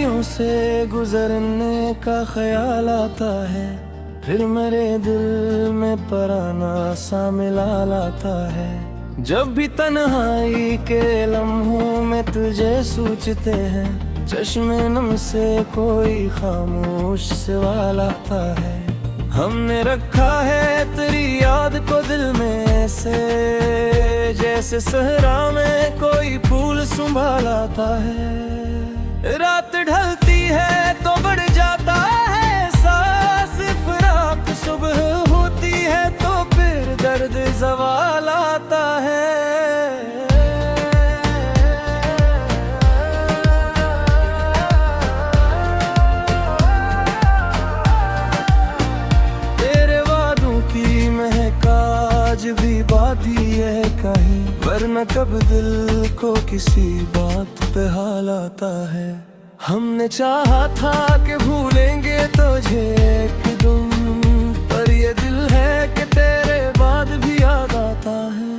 गलियों से गुजरने का ख्याल आता है, फिर मेरे दिल में पराना सा मिलाल आता है। जब भी तन्हाई के लम्हों में तुझे सूझते हैं, चश्मे नम से कोई खामोश सवाल आता है। हमने रखा है तेरी याद को दिल में ऐसे, जैसे सहरा में कोई फूल संभाल आता है। रात ढलती है तो बढ़ जाता है सांस फिराक, सुबह होती है तो फिर दर्द ज़वाल आता है। आज भी बात ही है कहीं, वरना कब दिल को किसी बात पे हाल आता है। हमने चाहा था कि भूलेंगे तुझे एक दिन, पर ये दिल है कि तेरे बाद भी याद आता है।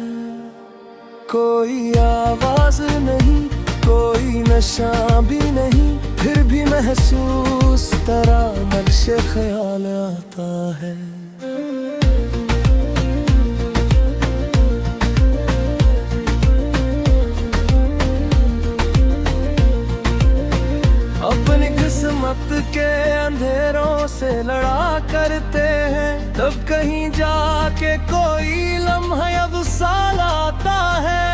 कोई आवाज नहीं, कोई नशा भी नहीं, फिर भी महसूस तरह नक्शे ख्याल आता है। अपनी किस्मत के अंधेरों से लड़ा करते हैं, तब कहीं जाके कोई लम्हा या विशाल आता है।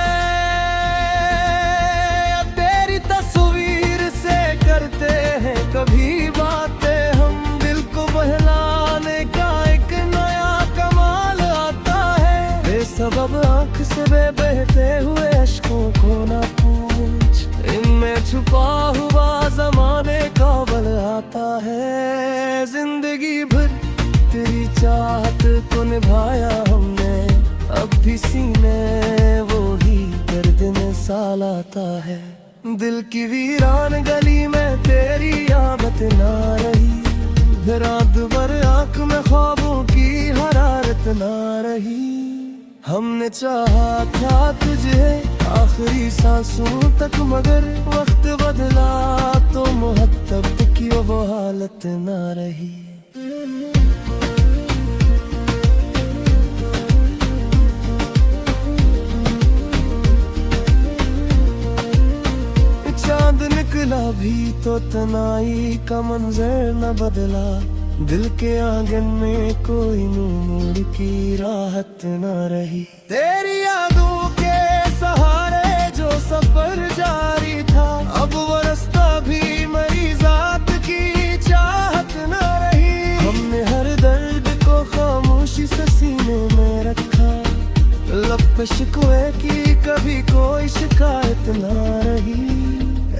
तेरी तस्वीर से करते हैं कभी बातें हम, दिल को बहलाने का एक नया कमाल आता है। बेसबब आँख से बहते हुए अश्कों को ना पूछ, इनमें छुपा हुआ ज़माने का बल आता है। जिंदगी भर तेरी चाहत को निभाया हमने, अब भी सीने वो ही दर्द साल आता है। दिल की वीरान गली में तेरी आमद ना रही, रात भर आँख में ख्वाबों की हरारत ना रही। हमने चाहा था तुझे आखिरी सांसों तक, मगर वक्त बदला तो मोहब्बत की वो हालत ना रही। चांद निकला भी तो तनाई का मंजर न बदला, दिल के आंगन में कोई नूर की राहत न रही। तेरी यादों के सहारे जो सफर जारी था, अब वो रास्ता भी मेरी जात की चाहत न रही। हमने हर दर्द को खामोशी से सीने में रखा, लब पे शिकवे की कभी कोई शिकायत न रही।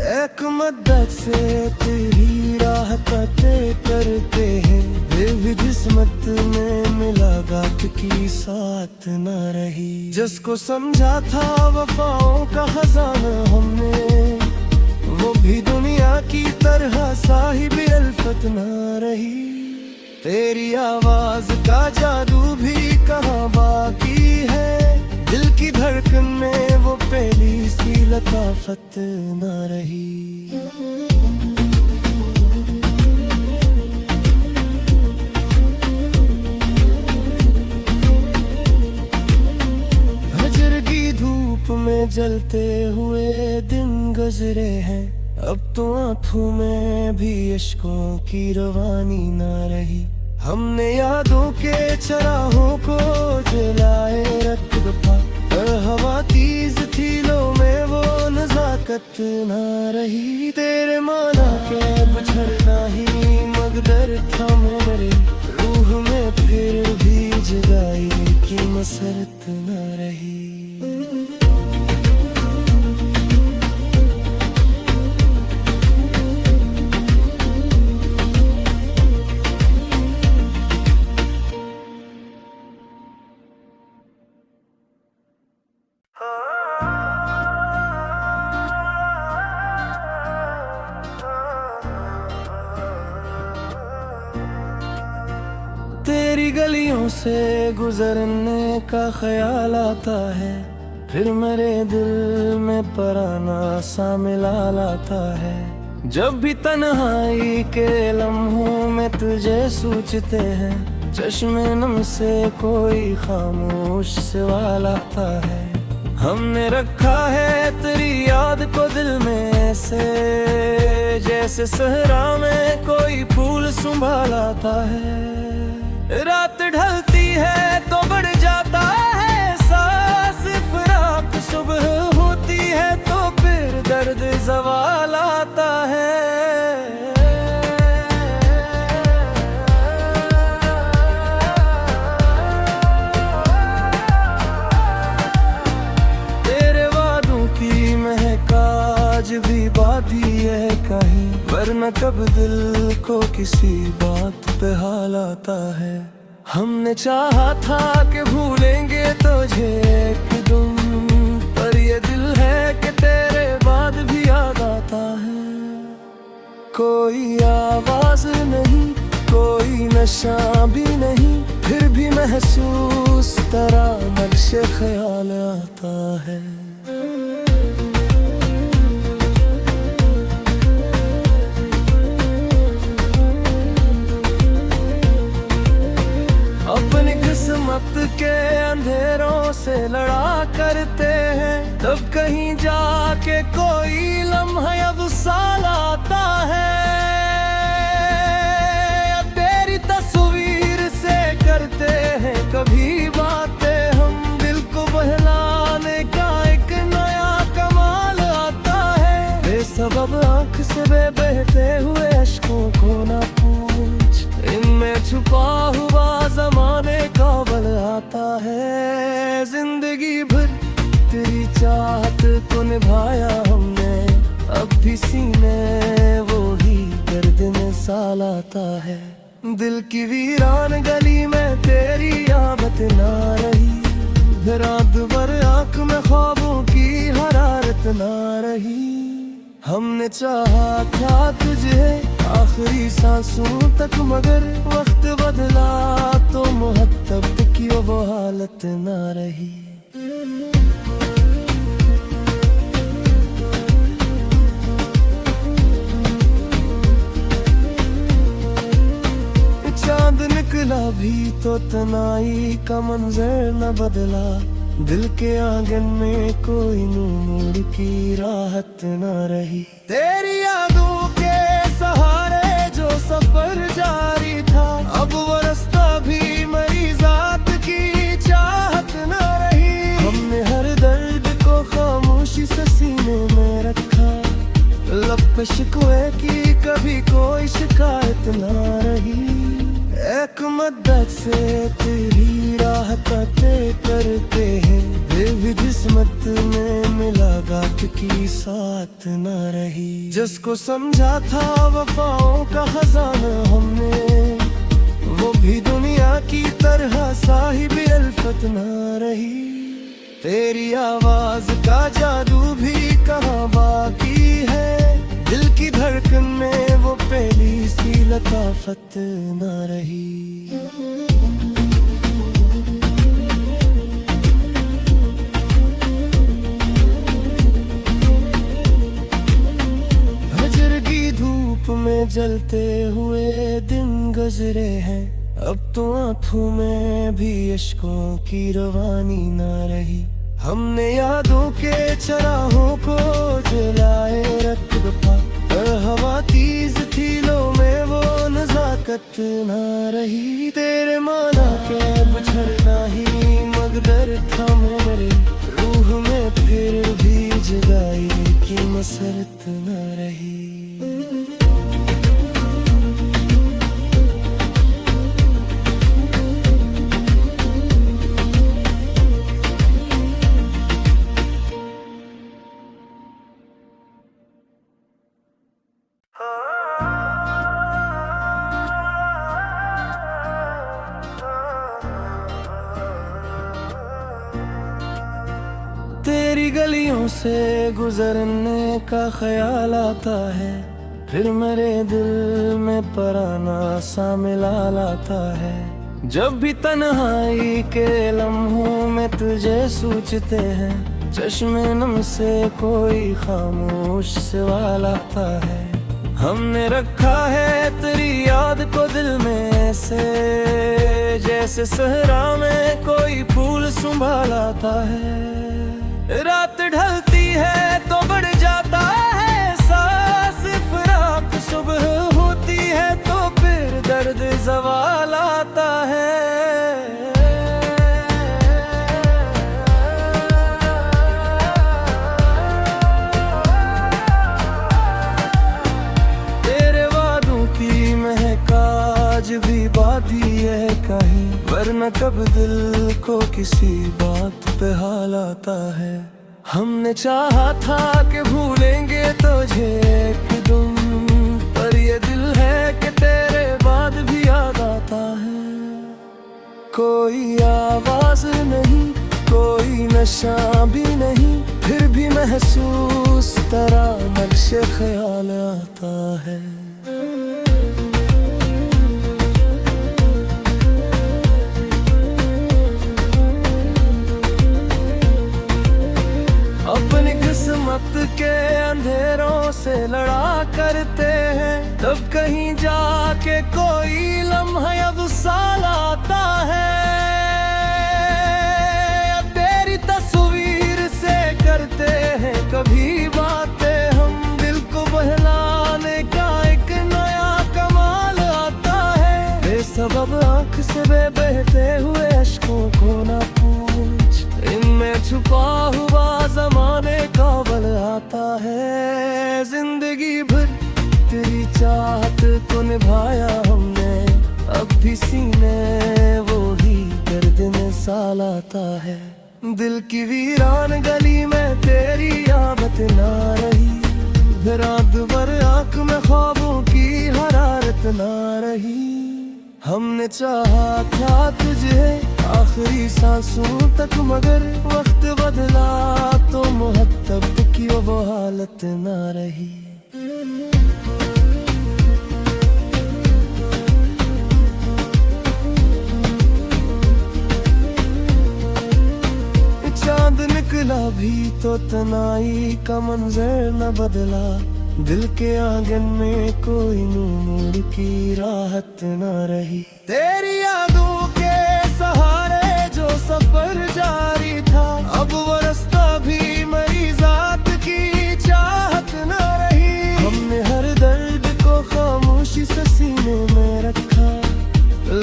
एक मदद से तेरी राह तय करते हैं, भी किस्मत में मुलाकात की साथ न रही। जिसको समझा था वफाओं का खजाना हमने, वो भी दुनिया की तरह साहिब अल्फत न रही। तेरी आवाज का जादू भी कहाँ बाकी है, दिल की धड़कन में वो पहली सी लताफत न रही। हजर की धूप में जलते हुए दिन गुजरे हैं, अब तो आंखों में भी इश्कों की रवानी ना रही। हमने यादों के चराहों को जलाए रख दफा, हवा तेज थी लो में वो नजाकत ना रही। तेरे माना के बिछड़ना ही मकदर था मेरे, रूह में फिर भी जुदाई की मसरत ना रही। तेरी गलियों से गुजरने का ख्याल आता है, फिर मेरे दिल में पराना सा मिलाल आता है। जब भी तन्हाई के लम्हों में तुझे सूझते हैं, चश्मे नम से कोई खामोश सवाल आता है। हमने रखा है तेरी याद को दिल में ऐसे, जैसे सहरा में कोई फूल संभालाता है। रात ढलती है तो बढ़ जाता है सांस फराक, सुबह होती है तो फिर दर्द ज़वाल आता है। तेरे वादों की महक आज भी बाकी है कहीं, वरना कब दिल को किसी बात पे हाल आता है। हमने चाहा था कि भूलेंगे तुझे एक दिन, पर ये दिल है कि तेरे बाद भी याद आता है। कोई आवाज नहीं, कोई नशा भी नहीं, फिर भी महसूस तरह नक्शे ख्याल आता है। अपनी किस्मत के अंधेरों से लड़ा करते हैं, तब कहीं जाके कोई लम्हा या विशाल आता है। तेरी तस्वीर से करते हैं कभी बातें हम, दिल को बहलाने का एक नया कमाल आता है। बेसबब आँख से बहते हुए अश्कों को ना पूछ, इनमें छुपा हुआ ज़माने का बल आता है। जिंदगी भर तेरी चाहत को निभाया हमने, अब भी सीने वो ही दर्द में साल आता है। दिल की वीरान गली में तेरी आदत ना रही, रात भर आँख में ख्वाबों की हरारत ना रही। हमने चाहा था तुझे आखिरी सांसों तक, मगर वक्त बदला तो मोहब्बत की वो हालत ना रही। चांद निकला भी तो तनाई का मंजर न बदला, दिल के आंगन में कोई नूर की राहत न रही। तेरी यादों के सहारे जो सफर जारी था, अब वो रास्ता भी मेरी जात की चाहत न रही। हमने हर दर्द को खामोशी से सीने में रखा, लब पे शिकवे की कभी कोई शिकायत न रही। एक मदद से तेरी राह तय करते हैं, भी किस्मत में मिला गात की साथ न रही। जिसको समझा था वफाओं का खजाना हमने, वो भी दुनिया की तरह साहिब अल्फत न रही। तेरी आवाज का जादू भी कहाँ बाकी है, दिल की धड़कन में वो पहली सी लताफत न रही। हजर की धूप में जलते हुए दिन गुजरे हैं, अब तो आंखों में भी अश्कों की रवानी न रही। हमने यादों के चराहों को जलाए रख दफा, हवा तेज थी लो में वो नजाकत ना रही। तेरे माना के बिछड़ना ही मकदर था मेरे, रूह में फिर भी जुदाई की मसरत न रही। तेरी गलियों से गुजरने का ख्याल आता है, फिर मेरे दिल में पराना सा मिलाल आता है। जब भी तन्हाई के लम्हों में तुझे सूझते हैं, चश्मे नम से कोई खामोश सवाल आता है। हमने रखा है तेरी याद को दिल में ऐसे, जैसे सहरा में कोई फूल संभालाता है। रात ढलती है तो बढ़ जाता है सांस फिराक, सुबह होती है तो फिर दर्द ज़वाल आता है। आज भी बाती है कहीं, वरना कब दिल को किसी बात पे हाल आता है। हमने चाहा था कि भूलेंगे तुझे एक दिन, पर ये दिल है कि तेरे बाद भी याद आता है। कोई आवाज नहीं, कोई नशा भी नहीं, फिर भी महसूस तरह नक्शे ख्याल आता है। अपनी किस्मत के अंधेरों से लड़ा करते हैं, तब कहीं जाके कोई लम्हा या विसाल आता है। तेरी तस्वीर से करते हैं कभी बातें हम, दिल को बहलाने का एक नया कमाल आता है। बेसबब आँख से बहते हुए अश्कों को ना पूछ, इनमें छुपा हुआ ज़माने का बल आता है। जिंदगी भर तेरी चाहत को निभाया हमने, अब भी सीने वो ही दर्द में साल आता है। दिल की वीरान गली में तेरी आमद ना रही, रात भर आँख में ख्वाबों की हरारत ना रही। हमने चाहा था तुझे आखिरी सांसों तक, मगर वक्त बदला तो मोहब्बत की वो हालत ना रही। चांद निकला भी तो तनाई का मंजर न बदला, दिल के आंगन में कोई नूर की राहत न रही। तेरी यादों के सहारे जो सफर जारी था, अब वो रास्ता भी मेरी जात की चाहत न रही। हमने हर दर्द को खामोशी से सीने में रखा,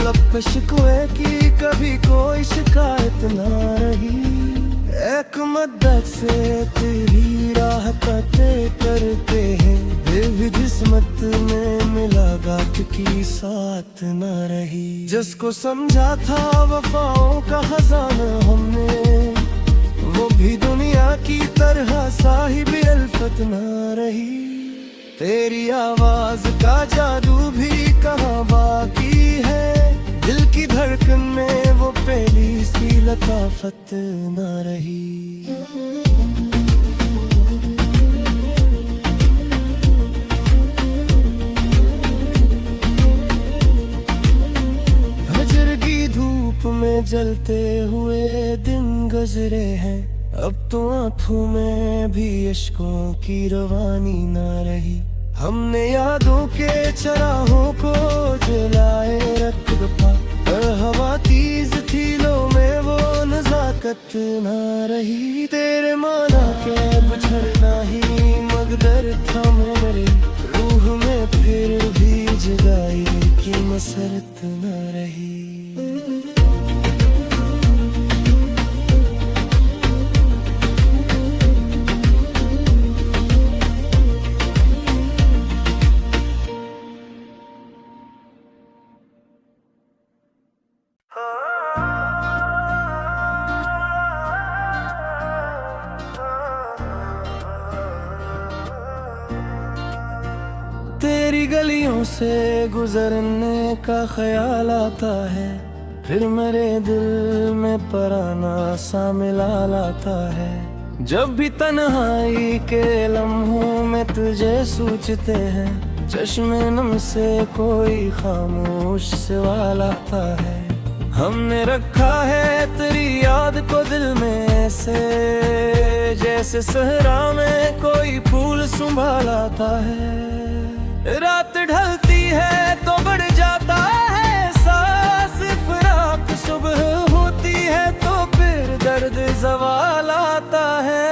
लब पे शिकवे की कभी कोई शिकायत न रही। एक मदद से तेरी राह तय करते हैं, भी किस्मत में मिला गात की साथ न रही। जिसको समझा था वफाओं का खजाना हमने, वो भी दुनिया की तरह साहिब अल्फत न रही। तेरी आवाज का जादू भी कहाँ बाकी है, दिल की धड़कन में वो पहली सी लताफत न रही। हजर की धूप में जलते हुए दिन गुजरे हैं, अब तो आंखों में भी इश्कों की रवानी न रही। हमने यादों के चराहों को जलाए रख दफा, पर हवा तेज थी लो में वो नजाकत ना रही। तेरे माना के बिछड़ना ही मकदर था मेरे, रूह में फिर भी जुदाई की मसरत ना रही। तेरी गलियों से गुजरने का ख्याल आता है, फिर मेरे दिल में पराना सा मिलाल आता है। जब भी तन्हाई के लम्हों में तुझे सोचते हैं, चश्मे नम से कोई खामोश सवाल आता है। हमने रखा है तेरी याद को दिल में ऐसे, जैसे सहरा में कोई फूल संभालाता है। रात ढलती है तो बढ़ जाता है सांस फिराक, सुबह होती है तो फिर दर्द ज़वाल आता है।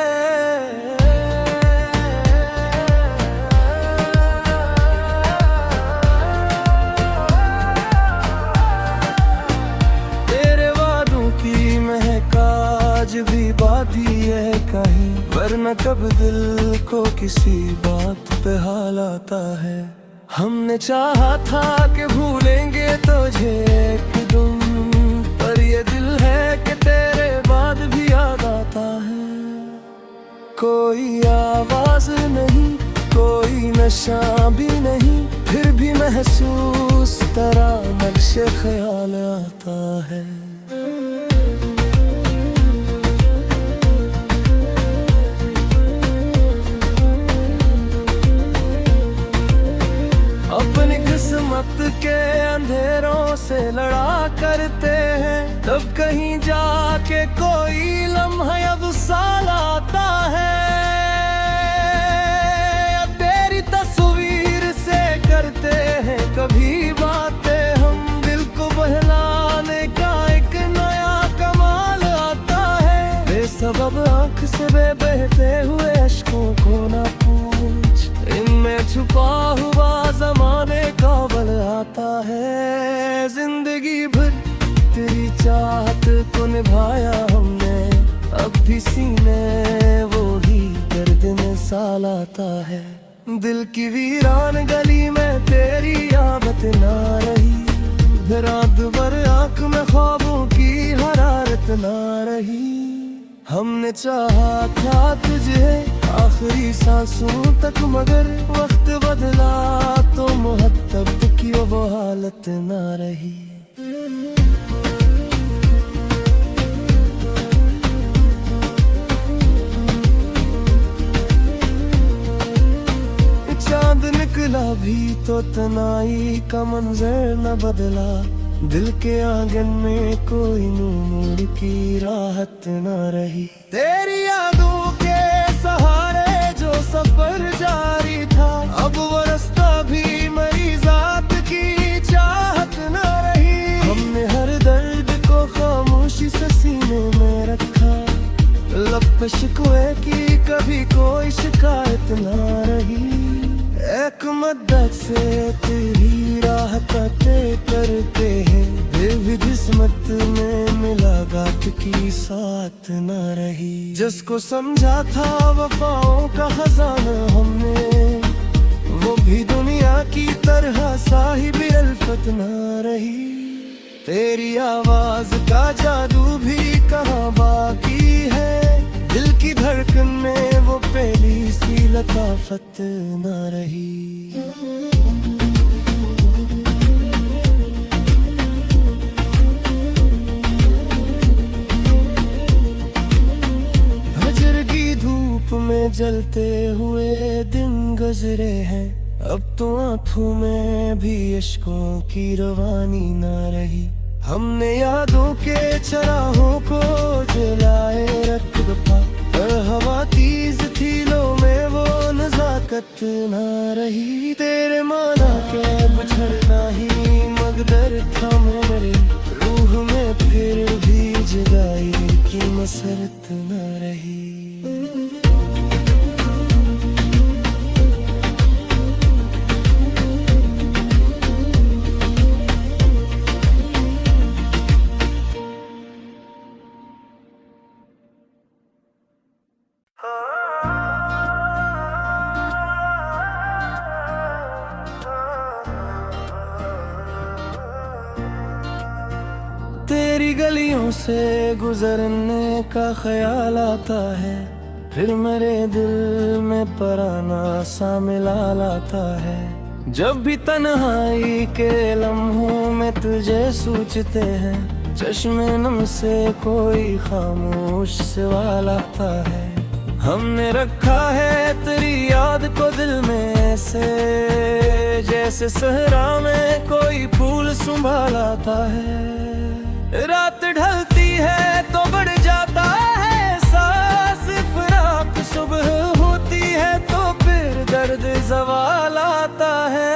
तेरे वादों की महक आज भी बाकी है कहीं, वरना कब दिल को किसी बात पे हाल आता है। हमने चाहा था कि भूलेंगे तुझे एक दिन, पर ये दिल है कि तेरे बाद भी याद आता है। कोई आवाज नहीं, कोई नशा भी नहीं, फिर भी महसूस तरह नक्शे ख्याल आता है। अपनी किस्मत के अंधेरों से लड़ा करते हैं, तब कहीं जाके कोई लम्हा या विसाल आता है। तेरी तस्वीर से करते हैं कभी बातें हम, दिल को बहलाने का एक नया कमाल आता है। बेसबब आंख से बहते हुए अश्कों को ना पूछ, इनमें छुपा हुआ ज़माने का बल आता है। जिंदगी भर तेरी चाहत को निभाया हमने, अब भी सीने वो ही दर्द में साल आता है। दिल की वीरान गली में तेरी आदत ना रही, रात भर आँख में ख्वाबों की हरारत ना रही। हमने चाहा था तुझे आखिरी सांसों तक, मगर वक्त बदला तो मोहब्बत की वो हालत ना रही। चांद निकला भी तो तनाई का मंजर न बदला, दिल के आंगन में कोई नूर की राहत न रही। तेरी यादों के सहारे जो सफर जारी था, अब वो रास्ता भी मरी जात की चाहत न रही। हमने हर दर्द को खामोशी से सीने में रखा, लब पे शिकवे की कभी कोई शिकायत न रही। एक मद्दत से तेरी राह तय करते हैं, दिल भी किस्मत में मिला गात की साथ न रही। जिसको समझा था वफाओं का खजाना हमने, वो भी दुनिया की तरह साहिब अल्फत न रही। तेरी आवाज का जादू भी कहाँ बाकी है, दिल की धड़कन में वो पहली सी लताफत न रही। हजर की धूप में जलते हुए दिन गुजरे हैं, अब तो आंखों में भी इश्कों की रवानी न रही। हमने यादों के चराहों को जलाए रख दफा, पर हवा तेज थी लो में वो नजाकत ना रही। तेरे माना के बिछड़ना ही मकदर था मेरे, रूह में फिर भी जुदाई की मसरत ना रही। तेरी गलियों से गुजरने का ख्याल आता है, फिर मेरे दिल में पराना सा मिलाल आता है। जब भी तन्हाई के लम्हों में तुझे सोचते हैं, चश्मे नम से कोई खामोश सवाल आता है। हमने रखा है तेरी याद को दिल में ऐसे, जैसे सहरा में कोई फूल संभालाता है। रात ढलती है तो बढ़ जाता है सांस फिराक, सुबह होती है तो फिर दर्द ज़वाल आता है।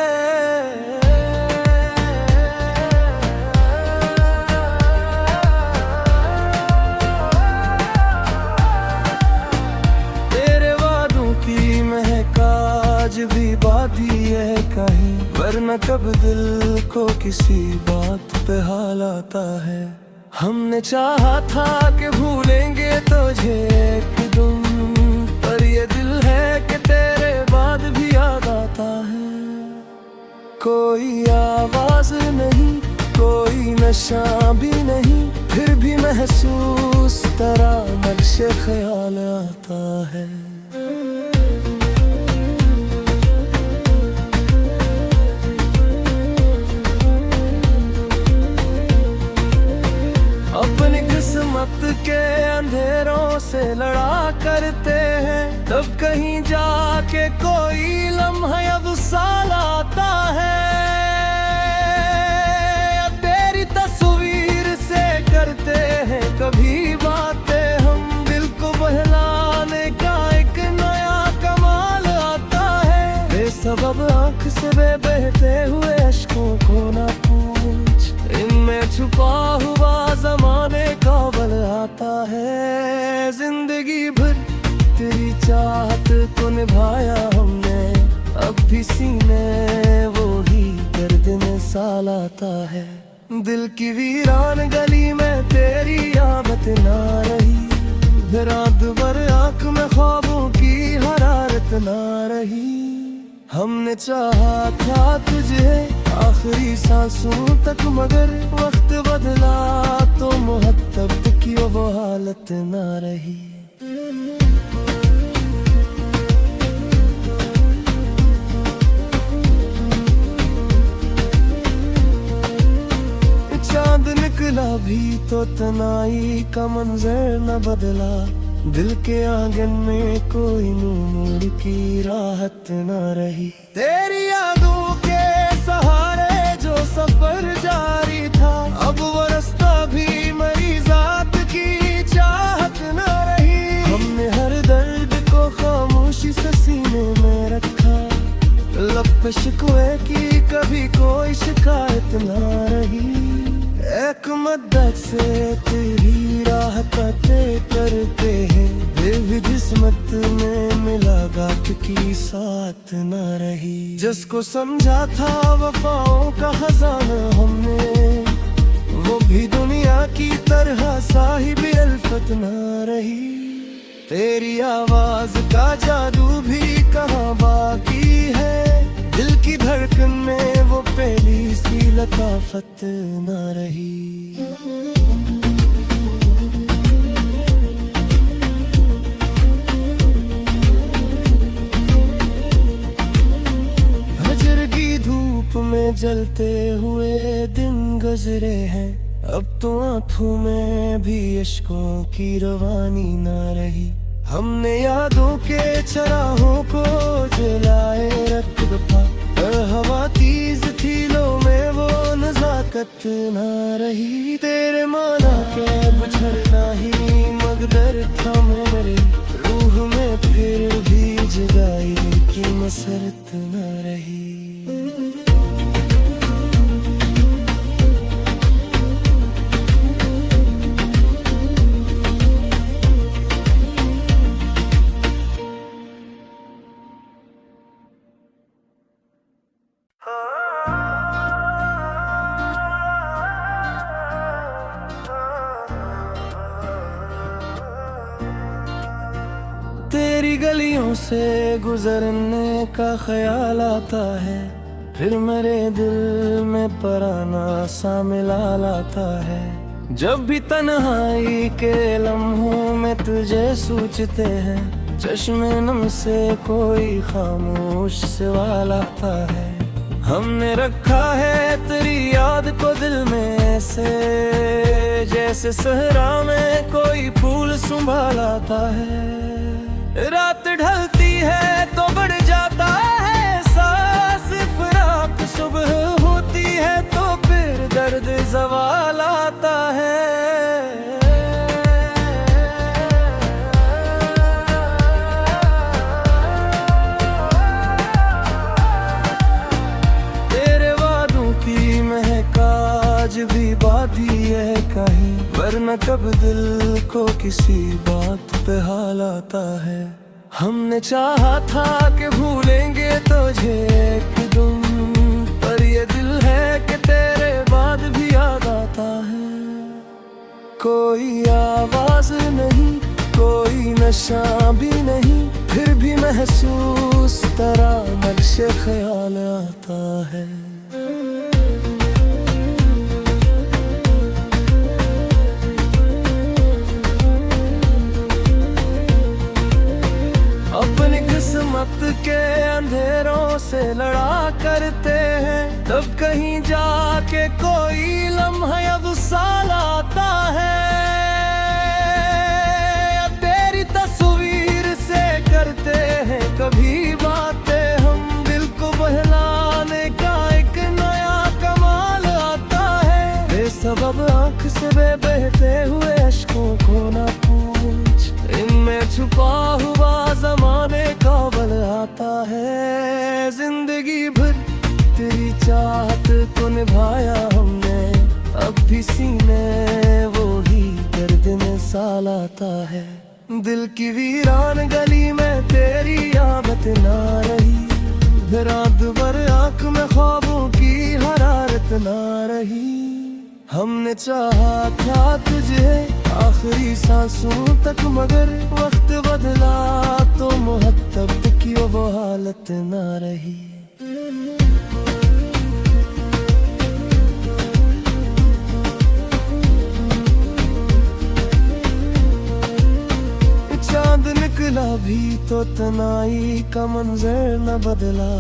वरना कब दिल को किसी बात पे हाल आता है। हमने चाहा था कि भूलेंगे तुझे एक दिन, पर ये दिल है कि तेरे बाद भी याद आता है। कोई आवाज नहीं, कोई नशा भी नहीं, फिर भी महसूस तरह नक्शे ख्याल आता है। अपनी किस्मत के अंधेरों से लड़ा करते हैं, तब कहीं जाके कोई लम्हा अब साल आता है। तेरी तस्वीर से करते हैं कभी बातें हम, दिल को बहलाने का एक नया कमाल आता है। बेसबब आँख से बहते हुए अश्कों को ना पूछ, इनमें छुपा हुआ ज़माने का बल आता है। जिंदगी भर तेरी चाहत को निभाया हमने, अब भी सीने वो ही दर्द में साल आता है। दिल की वीरान गली में तेरी आमद ना रही, रात भर आँख में ख्वाबों की हरारत ना रही। हमने चाहा था तुझे आखिरी सांसों तक, मगर वक्त बदला तो मोहब्बत की वो हालत ना रही। चांद निकला भी तो तनाई का मंजर न बदला, दिल के आंगन में कोई नूर की राहत न रही। तेरी यादों के सहारे जो सफर जारी था, अब वो रास्ता भी मेरी जात की चाहत न रही। हमने हर दर्द को खामोशी से सीने में रखा, लब पे शिकवे की कभी कोई शिकायत न रही। एक मद्दत से तेरी राह करते करते हैं, दिल जिस्मत में मिला गात की साथ न रही। जिसको समझा था वफाओं का खजाना हमने, वो भी दुनिया की तरह साहिब अल्फत न रही। तेरी आवाज का जादू भी कहाँ बाकी है, दिल की धड़कन में वो पहली सी लताफत न रही। हजर की धूप में जलते हुए दिन गुजरे हैं, अब तो आंखों में भी इश्कों की रवानी न रही। हमने यादों के चराहों को जलाए रख दफा, और हवा तेज थी लो में वो नजाकत ना रही। तेरे माना के बिछड़ना ही मकदर था मेरे, रूह में फिर भी जुदाई की मसरत ना रही। तेरी गलियों से गुजरने का ख्याल आता है, फिर मेरे दिल में पराना सा मिलाल आता है। जब भी तन्हाई के लम्हों में तुझे सोचते हैं, चश्मे नम से कोई खामोश सवाल आता है। हमने रखा है तेरी याद को दिल में ऐसे, जैसे सहरा में कोई फूल संभाल आता है। रात ढलती है तो बढ़ जाता है सांस, फिराक सुबह होती है तो फिर दर्द ज़वाल आता है। तेरे वादों की महक आज भी बाधी है कहीं, वरना कब दिल को किसी बात पे हाल आता है। हमने चाहा था कि भूलेंगे तुझे एक दिन, पर तेरे बाद भी याद आता है। कोई आवाज नहीं, कोई नशा भी नहीं, फिर भी महसूस तरह नक्शे ख्याल आता है। अपनी किस्मत के अंधेरों से लड़ा करते हैं, तब कहीं जाके कोई लम्हा अब साल आता है। तेरी तस्वीर से करते हैं कभी बातें हम, दिल को बहलाने का एक नया कमाल आता है। बेसबब आंख से बहते हुए अश्कों को ना पूछ, इनमें छुपा हुआ जमाने का बल आता है। जिंदगी भर तेरी चाहत को निभाया हमने, अब भी सीने वो ही दर्द में साल आता है। दिल की वीरान गली में तेरी आमद ना रही, रात भर आंख में ख्वाबों की हरारत ना रही। हमने चाहा था तुझे आखिरी सांसों तक, मगर वक्त बदला तो मोहब्बत की वो हालत ना रही। चांद निकला भी तो तनाई का मंजर न बदला,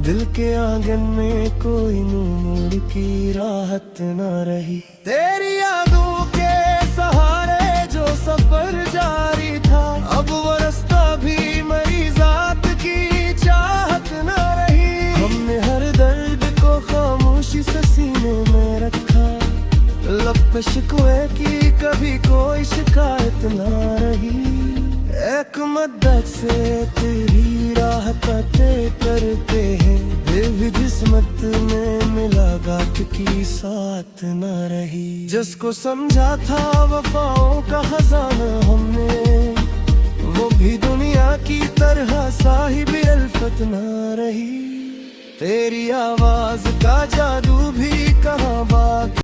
दिल के आंगन में कोई नूर की राहत न रही। तेरी यादों के सहारे जो सफर जारी था, अब वो रास्ता भी मरी जात की चाहत न रही। हमने हर दर्द को खामोशी से सीने में रखा, लब पे शिकवे की कभी कोई शिकायत न रही। एक मद्दत से तेरी राह तय करते हैं, फिर भी किस्मत में मुलाकात की साथ न रही। जिसको समझा था वफाओं का खजाना हमने, वो भी दुनिया की तरह साहिब अल्फत न रही। तेरी आवाज का जादू भी कहाँ बाकी।